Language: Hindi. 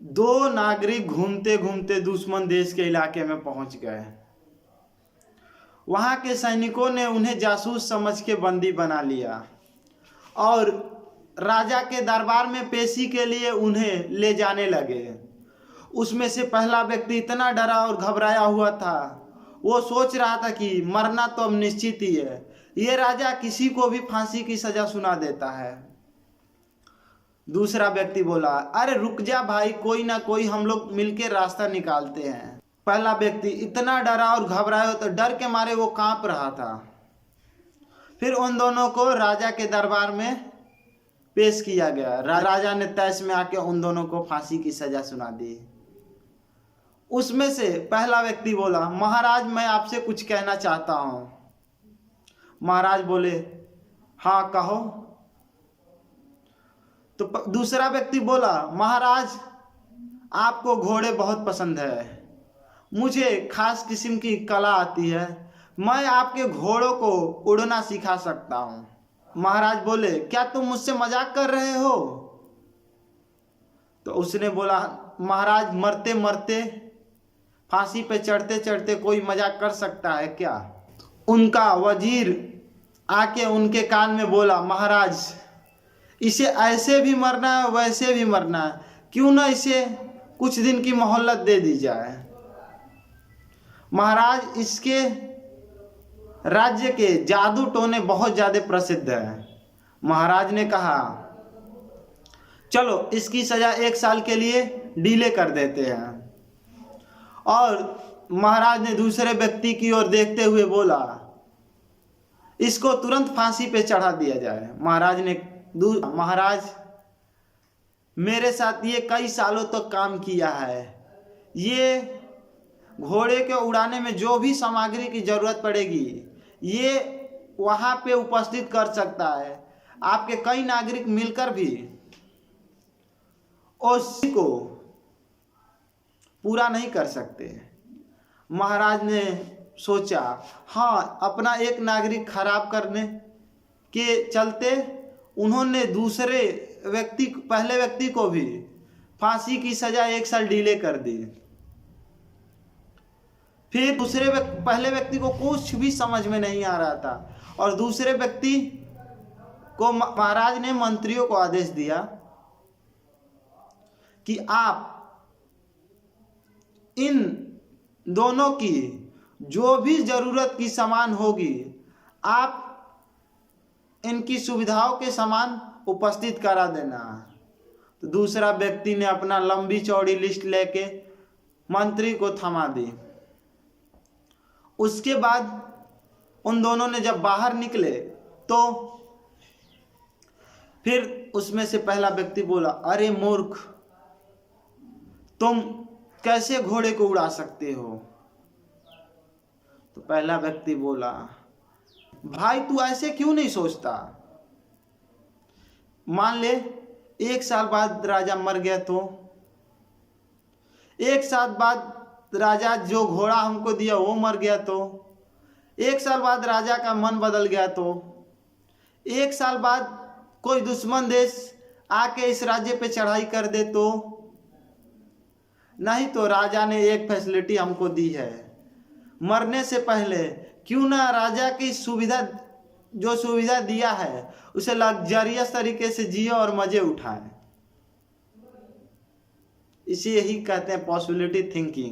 दो नागरिक घूमते घूमते दुश्मन देश के इलाके में पहुंच गए। वहां के सैनिकों ने उन्हें जासूस समझ के बंदी बना लिया और राजा के दरबार में पेशी के लिए उन्हें ले जाने लगे। उसमें से पहला व्यक्ति इतना डरा और घबराया हुआ था, वो सोच रहा था कि मरना तो अब निश्चित ही है, ये राजा किसी को भी फांसी की सजा सुना देता है। दूसरा व्यक्ति बोला, अरे रुक जा भाई, कोई ना कोई हम लोग मिलकर रास्ता निकालते हैं। पहला व्यक्ति इतना डरा और घबराया तो डर के मारे वो कांप रहा था। फिर उन दोनों को राजा के दरबार में पेश किया गया। राजा ने तैश में आके उन दोनों को फांसी की सजा सुना दी। उसमें से पहला व्यक्ति बोला, महाराज मैं आपसे कुछ कहना चाहता हूं। महाराज बोले, हाँ कहो। तो दूसरा व्यक्ति बोला, महाराज आपको घोड़े बहुत पसंद है, मुझे खास किस्म की कला आती है, मैं आपके घोड़ों को उड़ना सिखा सकता हूं। महाराज बोले, क्या तुम मुझसे मजाक कर रहे हो? तो उसने बोला, महाराज मरते मरते फांसी पे चढ़ते चढ़ते कोई मजाक कर सकता है क्या? उनका वजीर आके उनके कान में बोला, महाराज इसे ऐसे भी मरना है वैसे भी मरना है, क्यों ना इसे कुछ दिन की मोहलत दे दी जाए। महाराज इसके राज्य के जादू टोने बहुत ज्यादा प्रसिद्ध है। महाराज ने कहा, चलो इसकी सजा 1 साल के लिए डिले कर देते हैं। और महाराज ने दूसरे व्यक्ति की ओर देखते हुए बोला, इसको तुरंत फांसी पे चढ़ा दिया जाए। महाराज मेरे साथ ये कई सालों तक काम किया है, ये घोड़े के उड़ाने में जो भी सामग्री की जरूरत पड़ेगी ये वहां पे उपस्थित कर सकता है। आपके कई नागरिक मिलकर भी उसी को पूरा नहीं कर सकते। महाराज ने सोचा, हाँ अपना एक नागरिक खराब करने के चलते उन्होंने पहले व्यक्ति को भी फांसी की सजा 1 साल डिले कर दी। फिर पहले व्यक्ति को कुछ भी समझ में नहीं आ रहा था और दूसरे व्यक्ति को महाराज ने मंत्रियों को आदेश दिया कि आप इन दोनों की जो भी जरूरत की सामान होगी आप इनकी सुविधाओं के सामान उपस्थित करा देना। तो दूसरा व्यक्ति ने अपना लंबी चौड़ी लिस्ट लेके मंत्री को थमा दी। उसके बाद उन दोनों ने जब बाहर निकले तो फिर उसमें से पहला व्यक्ति बोला, अरे मूर्ख, तुम कैसे घोड़े को उड़ा सकते हो? तो पहला व्यक्ति बोला, भाई तू ऐसे क्यों नहीं सोचता? मान ले 1 साल बाद राजा मर गया तो 1 साल बाद राजा जो घोड़ा हमको दिया वो मर गया तो 1 साल बाद राजा का मन बदल गया तो 1 साल बाद कोई दुश्मन देश आके इस राज्य पे चढ़ाई कर दे तो नहीं तो राजा ने एक फैसिलिटी हमको दी है, मरने से पहले क्यों ना राजा की सुविधा दिया है उसे लग्जरियस तरीके से जिए और मजे उठाए। इसे यही कहते हैं पॉसिबिलिटी थिंकिंग।